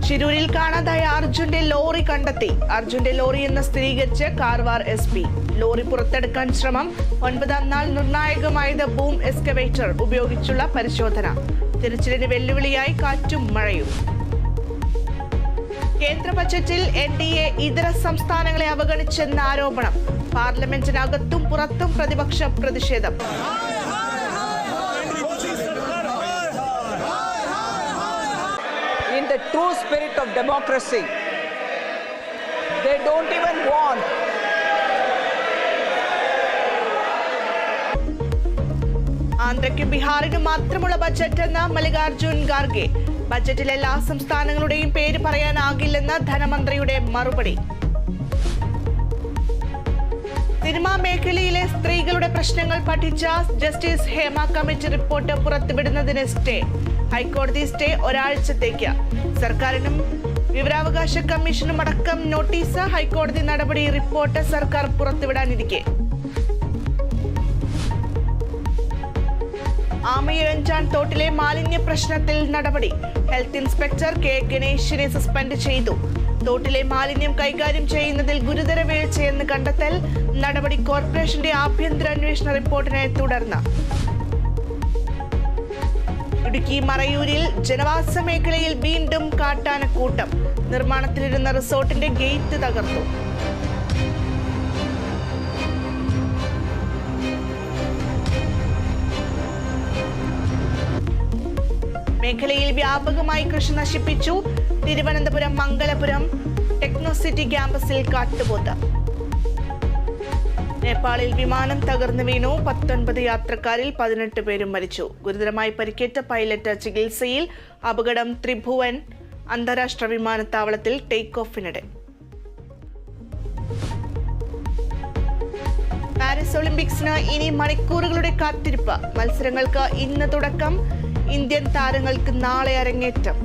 ശിരൂരിൽ കാണാതായ അർജുന്റെ ലോറി കണ്ടെത്തി. അർജുന്റെ ലോറി എന്ന് സ്ഥിരീകരിച്ച് കാർവാർ SP. ലോറി പുറത്തെടുക്കാൻ ശ്രമം. 9ാം നാൾ നിർണായകമായത് ബൂം എക്സ്കവേറ്റർ ഉപയോഗിച്ചുള്ള പരിശോധന. തിരച്ചിലിന് വെല്ലുവിളിയായി കാറ്റും മഴയും. കേന്ദ്ര ബജറ്റിൽ NDA ഇതര സംസ്ഥാനങ്ങളെ അവഗണിച്ചെന്ന ആരോപണം. പാർലമെന്റിനകത്തും പുറത്തും പ്രതിപക്ഷ പ്രതിഷേധം. In the true spirit of democracy, they don't even want ആന്ധ്രയ്ക്കും ബീഹാറിനും മാത്രമുള്ള ബജറ്റ് എന്ന മല്ലികാർജുൻ ഖാർഗെ. ബജറ്റിൽ എല്ലാ സംസ്ഥാനങ്ങളുടെയും പേര് പറയാനാകില്ലെന്ന് ധനമന്ത്രിയുടെ മറുപടി. സിനിമാ മേഖലയിലെ സ്ത്രീകളുടെ പ്രശ്നങ്ങൾ പഠിച്ച ജസ്റ്റിസ് ഹേമ കമ്മിറ്റി റിപ്പോർട്ട് പുറത്തുവിടുന്നതിന് സ്റ്റേ. ഹൈക്കോടതി സ്റ്റേ ഒരാഴ്ചത്തേക്ക്. സർക്കാരിനും വിവരാവകാശ കമ്മീഷനും അടക്കം നോട്ടീസ്. ഹൈക്കോടതി നടപടി റിപ്പോർട്ട് സർക്കാർ പുറത്തുവിടാനിരിക്കെ ആമയിഴഞ്ചാൻ തോട്ടിലെ മാലിന്യ പ്രശ്നത്തിൽ നടപടി. ഹെൽത്ത് ഇൻസ്പെക്ടർ K ഗണേഷിനെ സസ്പെൻഡ് ചെയ്തു. തോട്ടിലെ മാലിന്യം കൈകാര്യം ചെയ്യുന്നതിൽ ഗുരുതര വീഴ്ചയെന്ന് കണ്ടെത്തൽ. നടപടി കോർപ്പറേഷന്റെ ആഭ്യന്തര അന്വേഷണ റിപ്പോർട്ടിനെ തുടർന്ന്. ഇടുക്കി മറയൂരിൽ ജനവാസ മേഖലയിൽ വീണ്ടും കാട്ടാനക്കൂട്ടം. നിർമ്മാണത്തിലിരുന്ന റിസോർട്ടിന്റെ ഗേറ്റ് തകർത്തു. മേഖലയിൽ വ്യാപകമായി കൃഷി നശിപ്പിച്ചു. തിരുവനന്തപുരം മംഗലപുരം ടെക്നോസിറ്റി ക്യാമ്പസിൽ കാട്ടുപോത്ത്. നേപ്പാളിൽ വിമാനം തകർന്നു വീണു. 19 യാത്രക്കാരിൽ 18 പേരും മരിച്ചു. ഗുരുതരമായി പരിക്കേറ്റ പൈലറ്റ് ചികിത്സയിൽ. അപകടം ത്രിഭുവൻ അന്താരാഷ്ട്ര വിമാനത്താവളത്തിൽ ടേക്ക് ഓഫിനിടെ. പാരീസ് ഒളിമ്പിക്സിന് ഇനി മണിക്കൂറുകളുടെ കാത്തിരിപ്പ്. മത്സരങ്ങൾക്ക് ഇന്ന് തുടക്കം. ഇന്ത്യൻ താരങ്ങൾക്ക് നാളെ അരങ്ങേറ്റം.